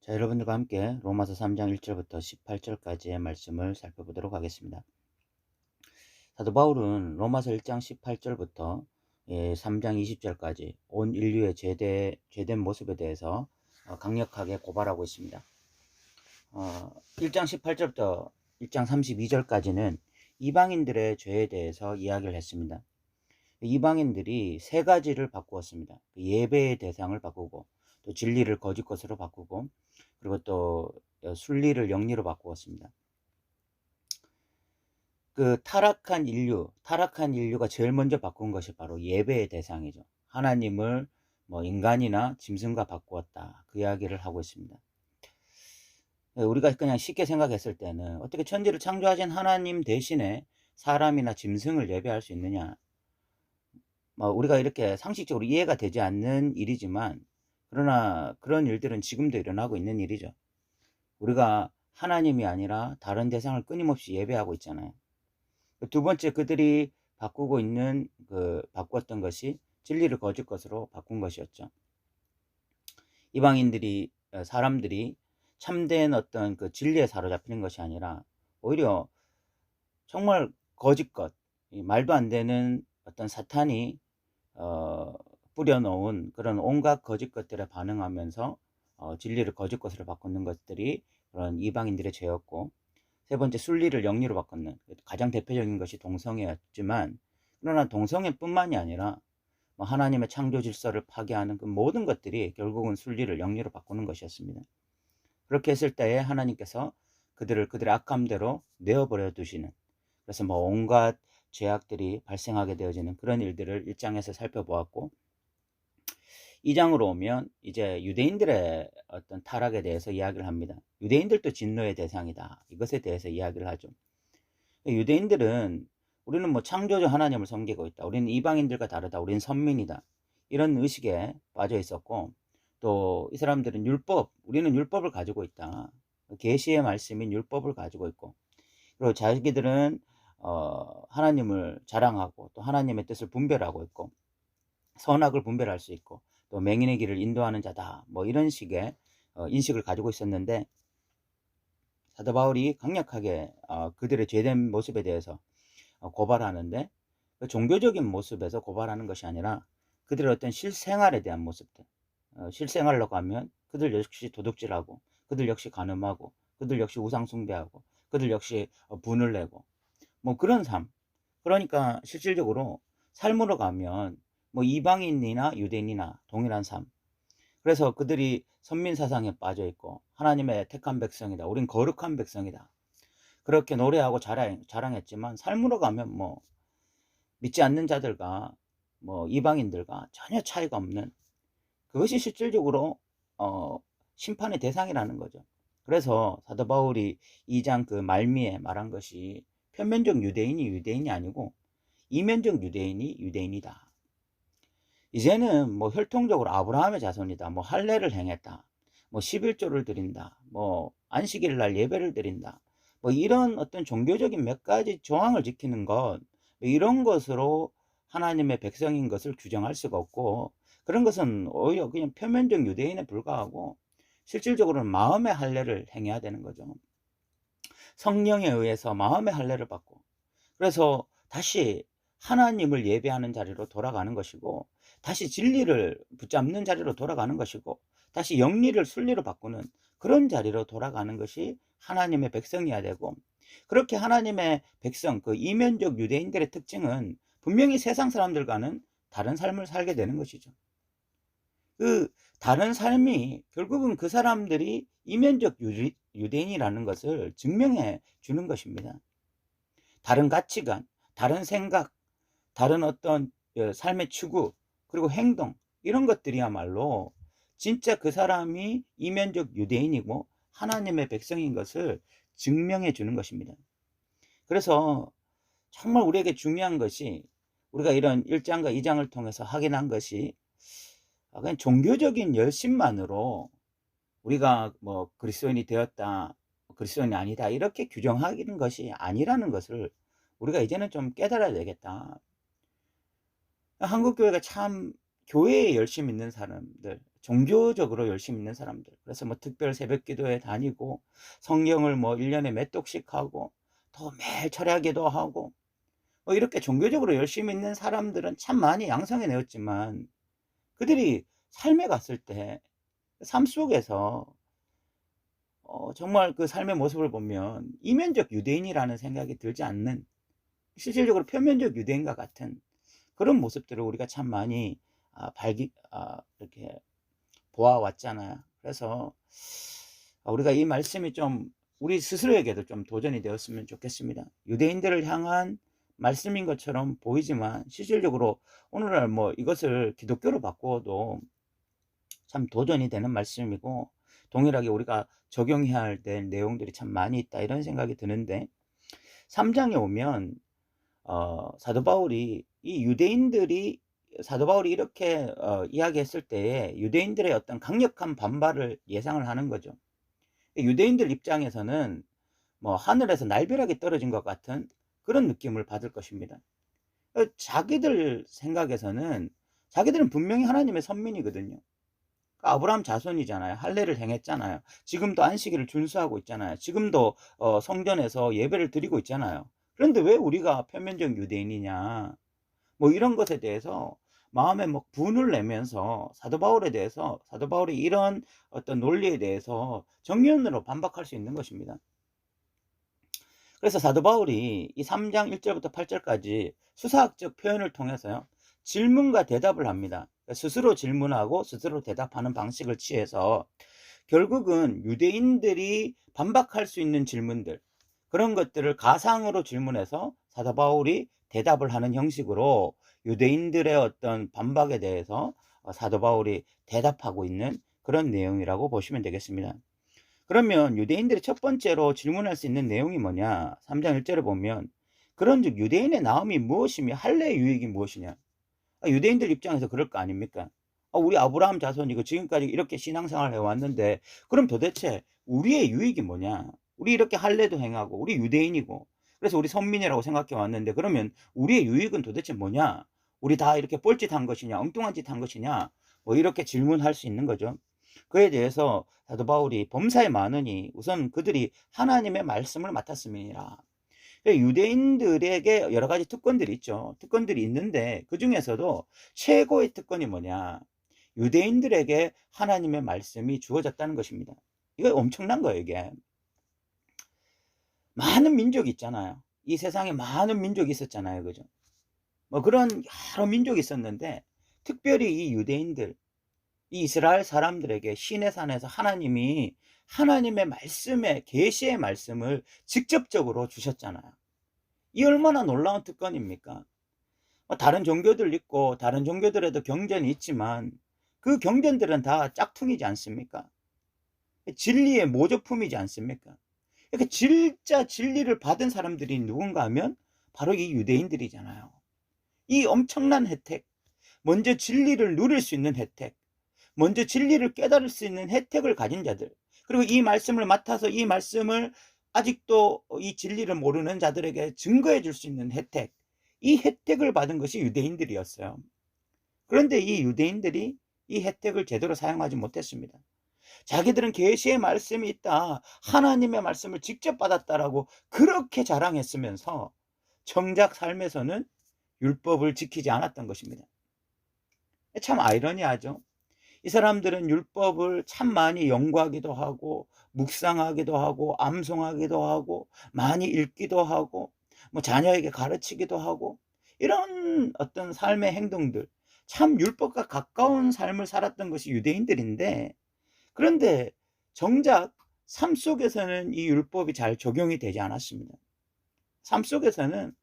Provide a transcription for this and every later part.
자, 여러분들과 함께 로마서 3장 1절부터 18절까지의 말씀을 살펴보도록 하겠습니다. 사도 바울은 로마서 1장 18절부터 3장 20절까지 온 인류의 죄된 모습에 대해서 강력하게 고발하고 있습니다. 1장 18절부터 1장 32절까지는 이방인들의 죄에 대해서 이야기를 했습니다. 이방인들이 세 가지를 바꾸었습니다. 예배의 대상을 바꾸고, 또 진리를 거짓 것으로 바꾸고, 그리고 또 순리를 영리로 바꾸었습니다. 그 타락한 인류가 제일 먼저 바꾼 것이 바로 예배의 대상이죠. 하나님을 인간이나 짐승과 바꾸었다, 그 이야기를 하고 있습니다. 우리가 그냥 쉽게 생각했을 때는 어떻게 천지를 창조하신 하나님 대신에 사람이나 짐승을 예배할 수 있느냐, 우리가 이렇게 상식적으로 이해가 되지 않는 일이지만, 그러나 그런 일들은 지금도 일어나고 있는 일이죠. 우리가 하나님이 아니라 다른 대상을 끊임없이 예배하고 있잖아요. 두 번째, 그들이 바꾸었던 것이 진리를 거짓 것으로 바꾼 것이었죠. 사람들이 참된 어떤 그 진리에 사로잡히는 것이 아니라 오히려 정말 거짓 것, 말도 안 되는 어떤 사탄이 뿌려놓은 그런 온갖 거짓 것들에 반응하면서 진리를 거짓 것으로 바꾸는 것들이 그런 이방인들의 죄였고, 세 번째, 순리를 영리로 바꾸는, 가장 대표적인 것이 동성애였지만, 그러나 동성애뿐만이 아니라 하나님의 창조 질서를 파괴하는 그 모든 것들이 결국은 순리를 영리로 바꾸는 것이었습니다. 그렇게 했을 때에 하나님께서 그들의 악함대로 내어버려 두시는, 그래서 온갖 죄악들이 발생하게 되어지는 그런 일들을 1장에서 살펴보았고, 2장으로 오면 이제 유대인들의 어떤 타락에 대해서 이야기를 합니다. 유대인들도 진노의 대상이다, 이것에 대해서 이야기를 하죠. 유대인들은 우리는 창조주 하나님을 섬기고 있다, 우리는 이방인들과 다르다, 우리는 선민이다, 이런 의식에 빠져 있었고, 또 이 사람들은 우리는 율법을 가지고 있다, 계시의 말씀인 율법을 가지고 있고, 그리고 자기들은 하나님을 자랑하고 또 하나님의 뜻을 분별하고 있고, 선악을 분별할 수 있고, 또 맹인의 길을 인도하는 자다, 이런 식의 인식을 가지고 있었는데, 사도 바울이 강력하게 그들의 죄된 모습에 대해서 고발하는데, 그 종교적인 모습에서 고발하는 것이 아니라 그들의 어떤 실생활에 대한 모습들, 실생활로 가면 그들 역시 도둑질하고, 그들 역시 간음하고, 그들 역시 우상 숭배하고, 그들 역시 분을 내고, 그런 삶. 그러니까 실질적으로 삶으로 가면 이방인이나 유대인이나 동일한 삶. 그래서 그들이 선민 사상에 빠져 있고, 하나님의 택한 백성이다, 우린 거룩한 백성이다, 그렇게 노래하고 자랑했지만 삶으로 가면 믿지 않는 자들과 이방인들과 전혀 차이가 없는, 그것이 실질적으로 심판의 대상이라는 거죠. 그래서 사도 바울이 2장 그 말미에 말한 것이, 표면적 유대인이 유대인이 아니고 이면적 유대인이 유대인이다. 이제는 혈통적으로 아브라함의 자손이다, 할례를 행했다, 11조를 드린다, 안식일 날 예배를 드린다, 이런 어떤 종교적인 몇 가지 조항을 지키는 것, 이런 것으로 하나님의 백성인 것을 규정할 수가 없고, 그런 것은 오히려 그냥 표면적 유대인에 불과하고 실질적으로는 마음의 할례를 행해야 되는 거죠. 성령에 의해서 마음의 할례를 받고, 그래서 다시 하나님을 예배하는 자리로 돌아가는 것이고, 다시 진리를 붙잡는 자리로 돌아가는 것이고, 다시 영리를 순리로 바꾸는 그런 자리로 돌아가는 것이 하나님의 백성이어야 되고, 그렇게 하나님의 백성, 그 이면적 유대인들의 특징은 분명히 세상 사람들과는 다른 삶을 살게 되는 것이죠. 그 다른 삶이 결국은 그 사람들이 이면적 유대인이라는 것을 증명해 주는 것입니다. 다른 가치관, 다른 생각, 다른 어떤 삶의 추구, 그리고 행동, 이런 것들이야말로 진짜 그 사람이 이면적 유대인이고 하나님의 백성인 것을 증명해 주는 것입니다. 그래서 정말 우리에게 중요한 것이, 우리가 이런 1장과 2장을 통해서 확인한 것이, 그냥 종교적인 열심만으로 우리가 그리스도인이 되었다, 그리스도인이 아니다, 이렇게 규정하는 것이 아니라는 것을 우리가 이제는 좀 깨달아야 되겠다. 한국 교회가 참 교회에 열심 있는 사람들, 종교적으로 열심히 있는 사람들. 그래서 뭐 특별 새벽 기도에 다니고 성경을 뭐 1년에 몇 독씩 하고 또 매일 철야기도 하고 뭐 이렇게 종교적으로 열심히 있는 사람들은 참 많이 양성해 내었지만 그들이 삶에 갔을 때 삶 속에서 정말 그 삶의 모습을 보면 이면적 유대인이라는 생각이 들지 않는, 실질적으로 표면적 유대인과 같은 그런 모습들을 우리가 참 많이 이렇게 보아왔잖아요. 그래서 우리가 이 말씀이 좀 우리 스스로에게도 좀 도전이 되었으면 좋겠습니다. 유대인들을 향한 말씀인 것처럼 보이지만 실질적으로 오늘날 뭐 이것을 기독교로 바꾸어도 참 도전이 되는 말씀이고 동일하게 우리가 적용해야 될 내용들이 참 많이 있다, 이런 생각이 드는데, 3장에 오면 사도 바울이 사도 바울이 이렇게 이야기했을 때에 유대인들의 어떤 강력한 반발을 예상을 하는 거죠. 유대인들 입장에서는 뭐 하늘에서 날벼락이 떨어진 것 같은 그런 느낌을 받을 것입니다. 자기들 생각에서는 자기들은 분명히 하나님의 선민이거든요. 아브라함 자손이잖아요. 할례를 행했잖아요. 지금도 안식일을 준수하고 있잖아요. 지금도 성전에서 예배를 드리고 있잖아요. 그런데 왜 우리가 표면적 유대인이냐, 뭐 이런 것에 대해서 마음에 뭐 분을 내면서 사도 바울이 이런 어떤 논리에 대해서 정면으로 반박할 수 있는 것입니다. 그래서 사도 바울이 이 3장 1절부터 8절까지 수사학적 표현을 통해서요, 질문과 대답을 합니다. 스스로 질문하고 스스로 대답하는 방식을 취해서 결국은 유대인들이 반박할 수 있는 질문들, 그런 것들을 가상으로 질문해서 사도 바울이 대답을 하는 형식으로 유대인들의 어떤 반박에 대해서 사도 바울이 대답하고 있는 그런 내용이라고 보시면 되겠습니다. 그러면 유대인들이 첫 번째로 질문할 수 있는 내용이 뭐냐? 3장 1절에 보면 그런즉 유대인의 나음이 무엇이며 할례의 유익이 무엇이냐? 유대인들 입장에서 그럴 거 아닙니까? 우리 아브라함 자손이고 지금까지 이렇게 신앙생활을 해왔는데 그럼 도대체 우리의 유익이 뭐냐? 우리 이렇게 할례도 행하고 우리 유대인이고 그래서 우리 선민이라고 생각해 왔는데 그러면 우리의 유익은 도대체 뭐냐? 우리 다 이렇게 뻘짓한 것이냐? 엉뚱한 짓 한 것이냐? 뭐 이렇게 질문할 수 있는 거죠. 그에 대해서 사도 바울이 범사에 많으니 우선 그들이 하나님의 말씀을 맡았음이니라. 유대인들에게 여러 가지 특권들이 있죠. 특권들이 있는데 그 중에서도 최고의 특권이 뭐냐? 유대인들에게 하나님의 말씀이 주어졌다는 것입니다. 이거 엄청난 거예요, 이게. 많은 민족이 있잖아요. 이 세상에 많은 민족이 있었잖아요. 그죠? 뭐 그런 여러 민족이 있었는데 특별히 이 유대인들, 이 이스라엘 사람들에게 시내산에서 하나님이 하나님의 말씀에 계시의 말씀을 직접적으로 주셨잖아요. 이 얼마나 놀라운 특권입니까? 다른 종교들 있고 다른 종교들에도 경전이 있지만 그 경전들은 다 짝퉁이지 않습니까? 진리의 모조품이지 않습니까? 이렇게 진짜 진리를 받은 사람들이 누군가 하면 바로 이 유대인들이잖아요. 이 엄청난 혜택, 먼저 진리를 누릴 수 있는 혜택, 먼저 진리를 깨달을 수 있는 혜택을 가진 자들, 그리고 이 말씀을 맡아서 이 말씀을 아직도 이 진리를 모르는 자들에게 증거해 줄 수 있는 혜택, 이 혜택을 받은 것이 유대인들이었어요. 그런데 이 유대인들이 이 혜택을 제대로 사용하지 못했습니다. 자기들은 계시의 말씀이 있다, 하나님의 말씀을 직접 받았다라고 그렇게 자랑했으면서 정작 삶에서는 율법을 지키지 않았던 것입니다. 참 아이러니하죠. 이 사람들은 율법을 참 많이 연구하기도 하고 묵상하기도 하고 암송하기도 하고 많이 읽기도 하고 뭐 자녀에게 가르치기도 하고 이런 어떤 삶의 행동들, 참 율법과 가까운 삶을 살았던 것이 유대인들인데, 그런데 정작 삶 속에서는 이 율법이 잘 적용이 되지 않았습니다. 삶 속에서는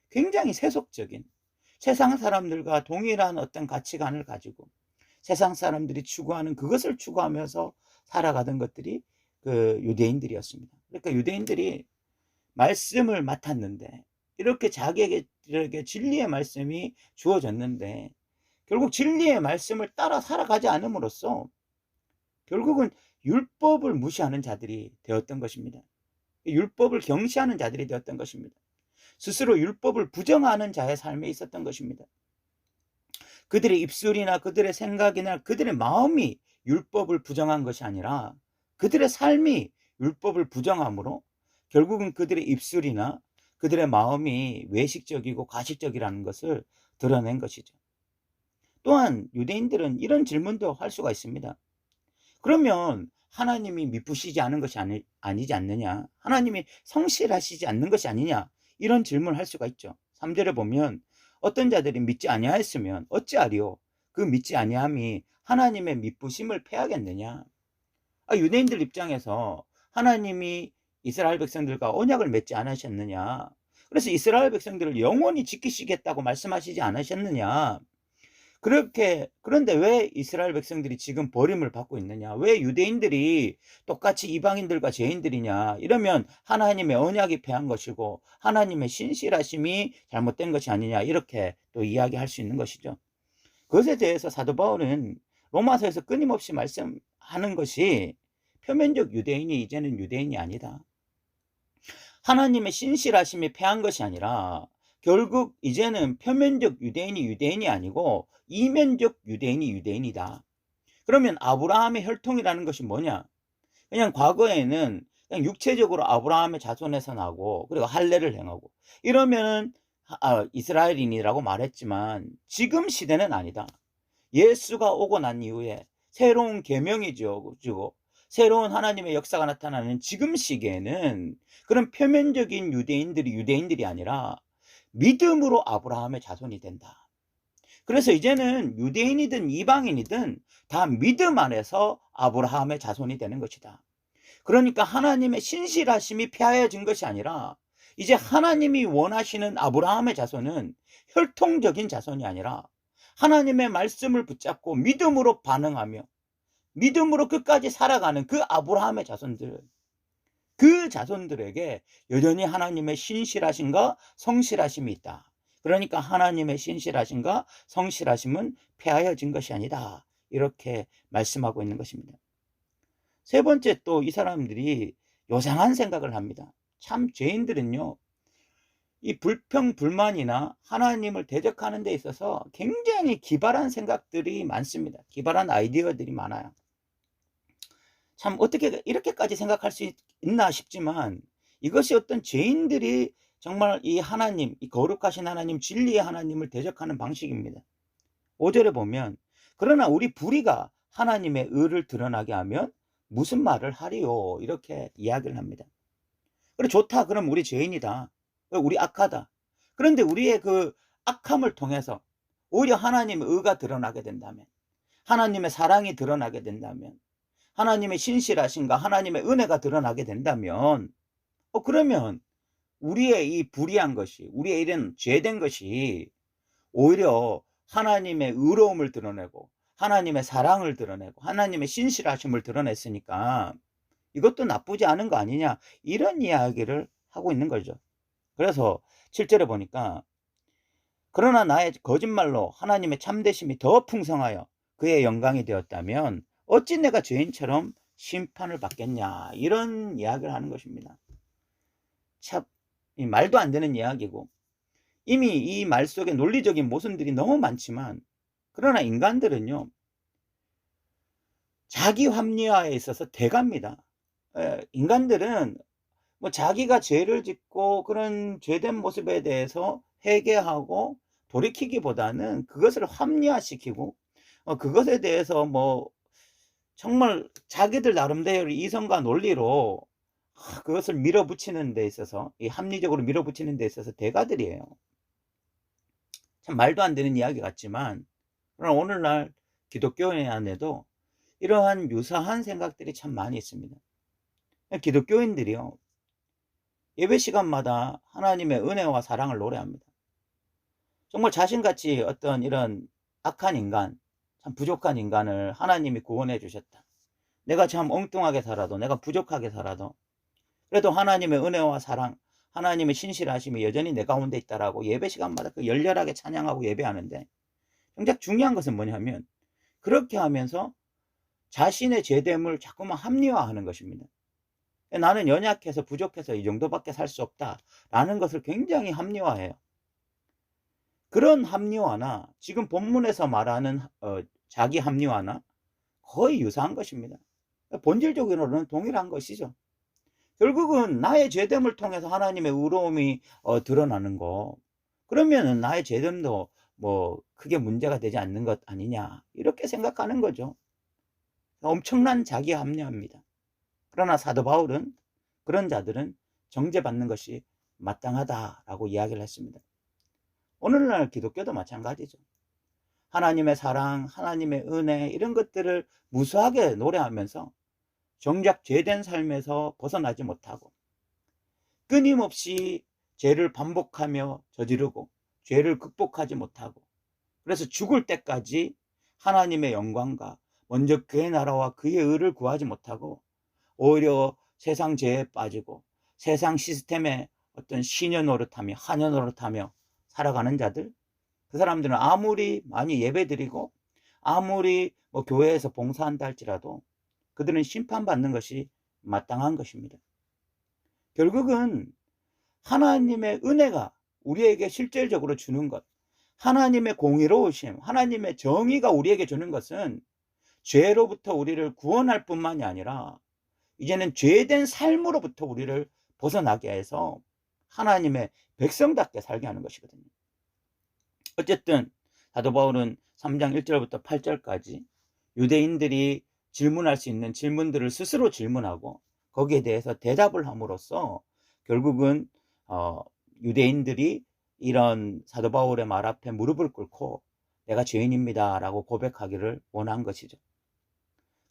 굉장히 세속적인, 세상 사람들과 동일한 어떤 가치관을 가지고 세상 사람들이 추구하는 그것을 추구하면서 살아가던 것들이 그 유대인들이었습니다. 그러니까 유대인들이 말씀을 맡았는데, 이렇게 자기에게 진리의 말씀이 주어졌는데 결국 진리의 말씀을 따라 살아가지 않음으로써 결국은 율법을 무시하는 자들이 되었던 것입니다. 율법을 경시하는 자들이 되었던 것입니다. 스스로 율법을 부정하는 자의 삶에 있었던 것입니다. 그들의 입술이나 그들의 생각이나 그들의 마음이 율법을 부정한 것이 아니라 그들의 삶이 율법을 부정함으로 결국은 그들의 입술이나 그들의 마음이 외식적이고 가식적이라는 것을 드러낸 것이죠. 또한 유대인들은 이런 질문도 할 수가 있습니다. 그러면 하나님이 미쁘시지 않은 것이 아니지 않느냐? 하나님이 성실하시지 않는 것이 아니냐? 이런 질문을 할 수가 있죠. 3절에 보면 어떤 자들이 믿지 아니하였으면 어찌하리요? 그 믿지 아니함이 하나님의 미쁘심을 패하겠느냐? 유대인들 입장에서 하나님이 이스라엘 백성들과 언약을 맺지 않으셨느냐? 그래서 이스라엘 백성들을 영원히 지키시겠다고 말씀하시지 않으셨느냐? 그런데 왜 이스라엘 백성들이 지금 버림을 받고 있느냐? 왜 유대인들이 똑같이 이방인들과 죄인들이냐? 이러면 하나님의 언약이 패한 것이고 하나님의 신실하심이 잘못된 것이 아니냐? 이렇게 또 이야기할 수 있는 것이죠. 그것에 대해서 사도 바울은 로마서에서 끊임없이 말씀하는 것이 표면적 유대인이 이제는 유대인이 아니다. 하나님의 신실하심이 패한 것이 아니라 결국 이제는 표면적 유대인이 유대인이 아니고 이면적 유대인이 유대인이다. 그러면 아브라함의 혈통이라는 것이 뭐냐? 그냥 과거에는 그냥 육체적으로 아브라함의 자손에서 나고 그리고 할례를 행하고 이러면은 이스라엘인이라고 말했지만 지금 시대는 아니다. 예수가 오고 난 이후에 새로운 계명이죠. 새로운 하나님의 역사가 나타나는 지금 시기에는 그런 표면적인 유대인들이 아니라 믿음으로 아브라함의 자손이 된다. 그래서 이제는 유대인이든 이방인이든 다 믿음 안에서 아브라함의 자손이 되는 것이다. 그러니까 하나님의 신실하심이 폐하여진 것이 아니라 이제 하나님이 원하시는 아브라함의 자손은 혈통적인 자손이 아니라 하나님의 말씀을 붙잡고 믿음으로 반응하며 믿음으로 끝까지 살아가는 그 아브라함의 자손들, 그 자손들에게 여전히 하나님의 신실하심과 성실하심이 있다. 그러니까 하나님의 신실하심과 성실하심은 폐하여진 것이 아니다. 이렇게 말씀하고 있는 것입니다. 세 번째, 또 이 사람들이 요상한 생각을 합니다. 참 죄인들은요, 이 불평불만이나 하나님을 대적하는 데 있어서 굉장히 기발한 생각들이 많습니다. 기발한 아이디어들이 많아요. 참 어떻게 이렇게까지 생각할 수 있나 싶지만 이것이 어떤 죄인들이 정말 이 하나님, 이 거룩하신 하나님, 진리의 하나님을 대적하는 방식입니다. 5절에 보면 그러나 우리 불의가 하나님의 의를 드러나게 하면 무슨 말을 하리요? 이렇게 이야기를 합니다. 그래, 좋다. 그럼 우리 죄인이다. 우리 악하다. 그런데 우리의 그 악함을 통해서 오히려 하나님의 의가 드러나게 된다면, 하나님의 사랑이 드러나게 된다면, 하나님의 신실하심과 하나님의 은혜가 드러나게 된다면 그러면 우리의 이 불의한 것이, 우리의 이런 죄된 것이 오히려 하나님의 의로움을 드러내고 하나님의 사랑을 드러내고 하나님의 신실하심을 드러냈으니까 이것도 나쁘지 않은 거 아니냐, 이런 이야기를 하고 있는 거죠. 그래서 7절에 보니까 그러나 나의 거짓말로 하나님의 참되심이 더 풍성하여 그의 영광이 되었다면 어찌 내가 죄인처럼 심판을 받겠냐, 이런 이야기를 하는 것입니다. 참 말도 안 되는 이야기고 이미 이 말 속에 논리적인 모순들이 너무 많지만 그러나 인간들은요, 자기 합리화에 있어서 대가입니다. 인간들은 뭐 자기가 죄를 짓고 그런 죄된 모습에 대해서 회개하고 돌이키기보다는 그것을 합리화시키고 그것에 대해서 뭐 정말 자기들 나름대로 이성과 논리로 그것을 밀어붙이는 데 있어서, 이 합리적으로 밀어붙이는 데 있어서 대가들이에요. 참 말도 안 되는 이야기 같지만 그러나 오늘날 기독교인 안에도 이러한 유사한 생각들이 참 많이 있습니다. 기독교인들이요, 예배 시간마다 하나님의 은혜와 사랑을 노래합니다. 정말 자신같이 어떤 이런 악한 인간, 참 부족한 인간을 하나님이 구원해 주셨다. 내가 참 엉뚱하게 살아도, 내가 부족하게 살아도 그래도 하나님의 은혜와 사랑, 하나님의 신실하심이 여전히 내 가운데 있다라고 예배 시간마다 그 열렬하게 찬양하고 예배하는데, 정작 중요한 것은 뭐냐면 그렇게 하면서 자신의 죄됨을 자꾸만 합리화하는 것입니다. 나는 연약해서 부족해서 이 정도밖에 살 수 없다라는 것을 굉장히 합리화해요. 그런 합리화나 지금 본문에서 말하는 자기 합리화나 거의 유사한 것입니다. 본질적으로는 동일한 것이죠. 결국은 나의 죄됨을 통해서 하나님의 의로움이 드러나는 거. 그러면은 나의 죄됨도 뭐 크게 문제가 되지 않는 것 아니냐, 이렇게 생각하는 거죠. 엄청난 자기 합리화입니다. 그러나 사도 바울은 그런 자들은 정죄받는 것이 마땅하다라고 이야기를 했습니다. 오늘날 기독교도 마찬가지죠. 하나님의 사랑, 하나님의 은혜, 이런 것들을 무수하게 노래하면서 정작 죄된 삶에서 벗어나지 못하고 끊임없이 죄를 반복하며 저지르고 죄를 극복하지 못하고, 그래서 죽을 때까지 하나님의 영광과 먼저 그의 나라와 그의 의를 구하지 못하고 오히려 세상 죄에 빠지고 세상 시스템에 어떤 시녀 노릇하며 하녀 노릇하며 살아가는 자들, 그 사람들은 아무리 많이 예배드리고 아무리 뭐 교회에서 봉사한다 할지라도 그들은 심판받는 것이 마땅한 것입니다. 결국은 하나님의 은혜가 우리에게 실질적으로 주는 것, 하나님의 공의로우심, 하나님의 정의가 우리에게 주는 것은 죄로부터 우리를 구원할 뿐만이 아니라 이제는 죄된 삶으로부터 우리를 벗어나게 해서 하나님의 백성답게 살게 하는 것이거든요. 어쨌든 사도 바울은 3장 1절부터 8절까지 유대인들이 질문할 수 있는 질문들을 스스로 질문하고 거기에 대해서 대답을 함으로써 결국은 유대인들이 이런 사도 바울의 말 앞에 무릎을 꿇고 내가 죄인입니다 라고 고백하기를 원한 것이죠.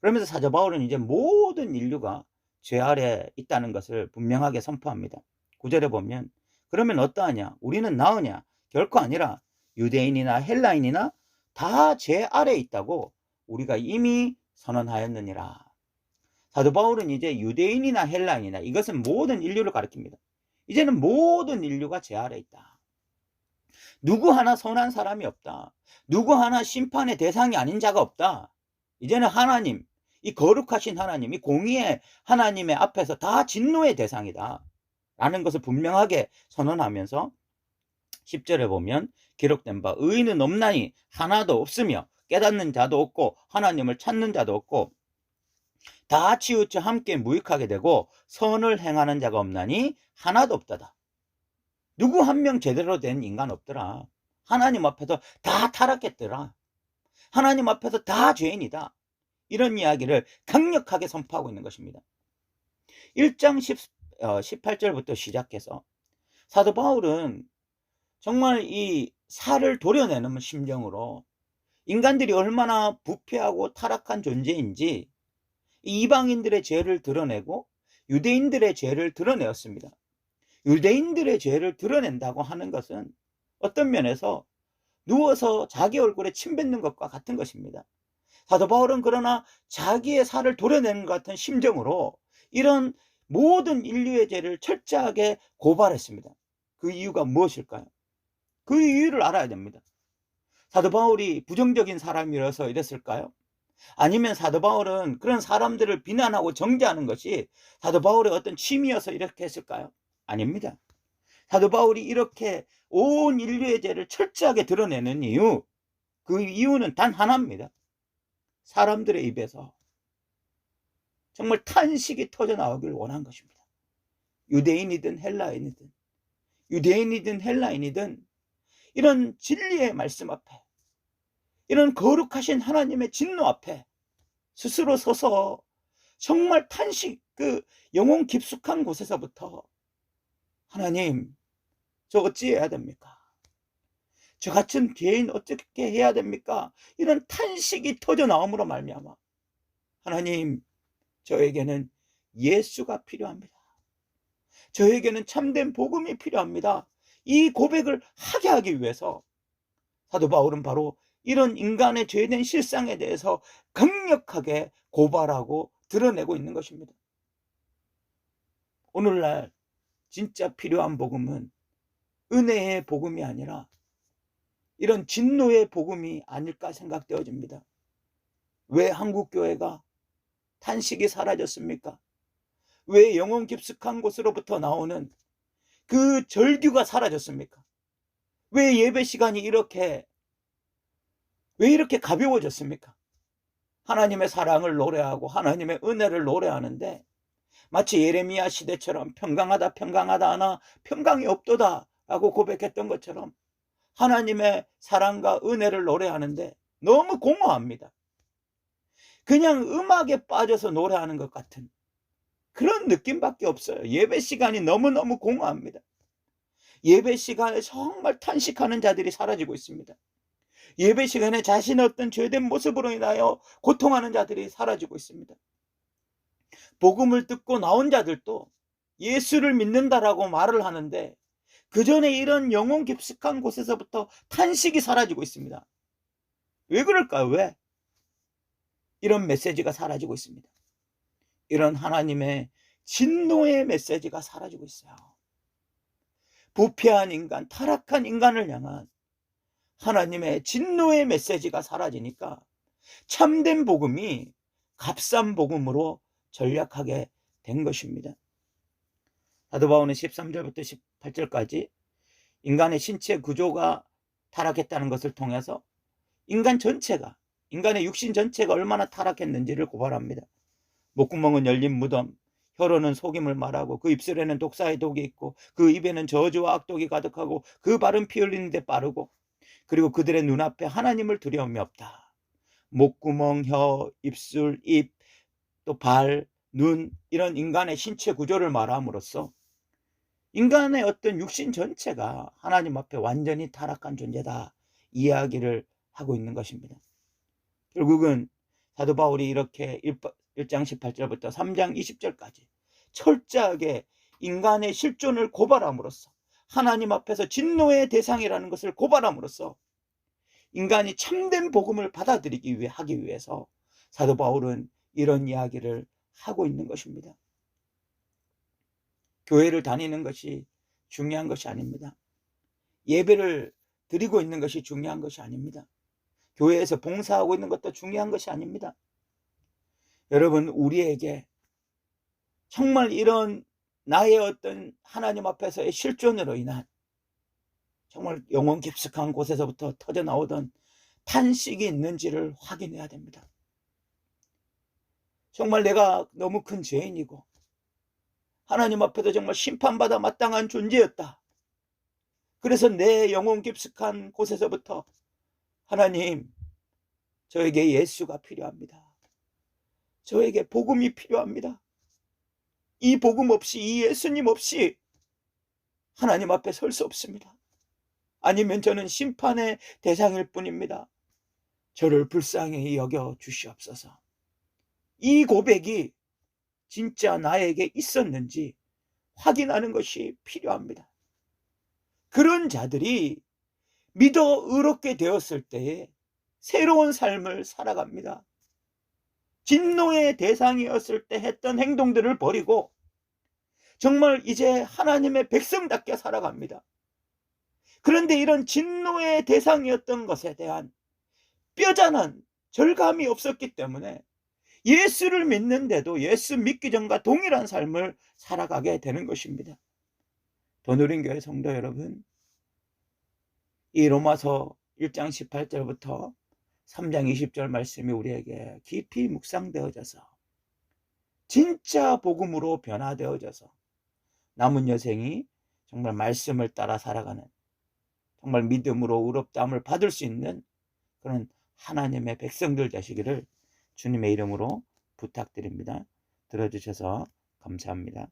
그러면서 사도 바울은 이제 모든 인류가 죄 아래 있다는 것을 분명하게 선포합니다. 9절에 보면 그러면 어떠하냐, 우리는 나으냐, 결코 아니라 유대인이나 헬라인이나 다 죄 아래 있다고 우리가 이미 선언하였느니라. 사도 바울은 이제 유대인이나 헬라인이나 이것은 모든 인류를 가리킵니다. 이제는 모든 인류가 죄 아래 있다. 누구 하나 선한 사람이 없다. 누구 하나 심판의 대상이 아닌 자가 없다. 이제는 하나님, 이 거룩하신 하나님, 이 공의의 하나님의 앞에서 다 진노의 대상이다 라는 것을 분명하게 선언하면서 10절에 보면 기록된 바 의인은 없나니 하나도 없으며 깨닫는 자도 없고 하나님을 찾는 자도 없고 다 치우쳐 함께 무익하게 되고 선을 행하는 자가 없나니 하나도 없다다. 누구 한 명 제대로 된 인간 없더라. 하나님 앞에서 다 타락했더라. 하나님 앞에서 다 죄인이다. 이런 이야기를 강력하게 선포하고 있는 것입니다. 1장 18절부터 시작해서 사도 바울은 정말 이 살을 도려내는 심정으로 인간들이 얼마나 부패하고 타락한 존재인지 이방인들의 죄를 드러내고 유대인들의 죄를 드러내었습니다. 유대인들의 죄를 드러낸다고 하는 것은 어떤 면에서 누워서 자기 얼굴에 침 뱉는 것과 같은 것입니다. 사도 바울은 그러나 자기의 살을 도려내는 것 같은 심정으로 이런 모든 인류의 죄를 철저하게 고발했습니다. 그 이유가 무엇일까요? 그 이유를 알아야 됩니다. 사도 바울이 부정적인 사람이라서 이랬을까요? 아니면 사도 바울은 그런 사람들을 비난하고 정죄하는 것이 사도 바울의 어떤 취미여서 이렇게 했을까요? 아닙니다. 사도 바울이 이렇게 온 인류의 죄를 철저하게 드러내는 이유, 그 이유는 단 하나입니다. 사람들의 입에서 정말 탄식이 터져 나오길 원한 것입니다. 유대인이든 헬라인이든, 유대인이든 헬라인이든 이런 진리의 말씀 앞에, 이런 거룩하신 하나님의 진노 앞에 스스로 서서 정말 탄식, 그 영혼 깊숙한 곳에서부터 하나님, 저 어찌해야 됩니까? 저 같은 죄인 어떻게 해야 됩니까? 이런 탄식이 터져 나옴으로 말미암아 하나님, 저에게는 예수가 필요합니다. 저에게는 참된 복음이 필요합니다. 이 고백을 하게 하기 위해서 사도 바울은 바로 이런 인간의 죄된 실상에 대해서 강력하게 고발하고 드러내고 있는 것입니다. 오늘날 진짜 필요한 복음은 은혜의 복음이 아니라 이런 진노의 복음이 아닐까 생각되어집니다. 왜 한국교회가 탄식이 사라졌습니까? 왜 영혼 깊숙한 곳으로부터 나오는 그 절규가 사라졌습니까? 왜 예배 시간이 왜 이렇게 가벼워졌습니까? 하나님의 사랑을 노래하고 하나님의 은혜를 노래하는데 마치 예레미야 시대처럼 평강하다 평강하다 하나 평강이 없도다 라고 고백했던 것처럼 하나님의 사랑과 은혜를 노래하는데 너무 공허합니다. 그냥 음악에 빠져서 노래하는 것 같은 그런 느낌밖에 없어요. 예배 시간이 너무너무 공허합니다. 예배 시간에 정말 탄식하는 자들이 사라지고 있습니다. 예배 시간에 자신의 어떤 죄된 모습으로 인하여 고통하는 자들이 사라지고 있습니다. 복음을 듣고 나온 자들도 예수를 믿는다라고 말을 하는데 그 전에 이런 영혼 깊숙한 곳에서부터 탄식이 사라지고 있습니다. 왜 그럴까요? 왜? 이런 메시지가 사라지고 있습니다. 이런 하나님의 진노의 메시지가 사라지고 있어요. 부패한 인간, 타락한 인간을 향한 하나님의 진노의 메시지가 사라지니까 참된 복음이 값싼 복음으로 전락하게 된 것입니다. 사도 바울은 13절부터 18절까지 인간의 신체 구조가 타락했다는 것을 통해서 인간의 육신 전체가 얼마나 타락했는지를 고발합니다. 목구멍은 열린 무덤, 혀로는 속임을 말하고 그 입술에는 독사의 독이 있고 그 입에는 저주와 악독이 가득하고 그 발은 피 흘리는 데 빠르고 그리고 그들의 눈앞에 하나님을 두려움이 없다. 목구멍, 혀, 입술, 입, 또 발, 눈 이런 인간의 신체 구조를 말함으로써 인간의 어떤 육신 전체가 하나님 앞에 완전히 타락한 존재다 이야기를 하고 있는 것입니다. 결국은 사도 바울이 이렇게 1장 18절부터 3장 20절까지 철저하게 인간의 실존을 고발함으로써 하나님 앞에서 진노의 대상이라는 것을 고발함으로써 인간이 참된 복음을 받아들이기 하기 위해서 사도 바울은 이런 이야기를 하고 있는 것입니다. 교회를 다니는 것이 중요한 것이 아닙니다. 예배를 드리고 있는 것이 중요한 것이 아닙니다. 교회에서 봉사하고 있는 것도 중요한 것이 아닙니다. 여러분, 우리에게 정말 이런 나의 어떤 하나님 앞에서의 실존으로 인한 정말 영혼 깊숙한 곳에서부터 터져나오던 탄식이 있는지를 확인해야 됩니다. 정말 내가 너무 큰 죄인이고 하나님 앞에서 정말 심판받아 마땅한 존재였다. 그래서 내 영혼 깊숙한 곳에서부터 하나님, 저에게 예수가 필요합니다. 저에게 복음이 필요합니다. 이 복음 없이, 이 예수님 없이 하나님 앞에 설 수 없습니다. 아니면 저는 심판의 대상일 뿐입니다. 저를 불쌍히 여겨 주시옵소서. 이 고백이 진짜 나에게 있었는지 확인하는 것이 필요합니다. 그런 자들이 믿어 의롭게 되었을 때에 새로운 삶을 살아갑니다. 진노의 대상이었을 때 했던 행동들을 버리고 정말 이제 하나님의 백성답게 살아갑니다. 그런데 이런 진노의 대상이었던 것에 대한 뼈잔한 절감이 없었기 때문에 예수를 믿는데도 예수 믿기 전과 동일한 삶을 살아가게 되는 것입니다. 도누린교회 성도 여러분, 이 로마서 1장 18절부터 3장 20절 말씀이 우리에게 깊이 묵상되어져서 진짜 복음으로 변화되어져서 남은 여생이 정말 말씀을 따라 살아가는 정말 믿음으로 의롭다함을 받을 수 있는 그런 하나님의 백성들 되시기를 주님의 이름으로 부탁드립니다. 들어주셔서 감사합니다.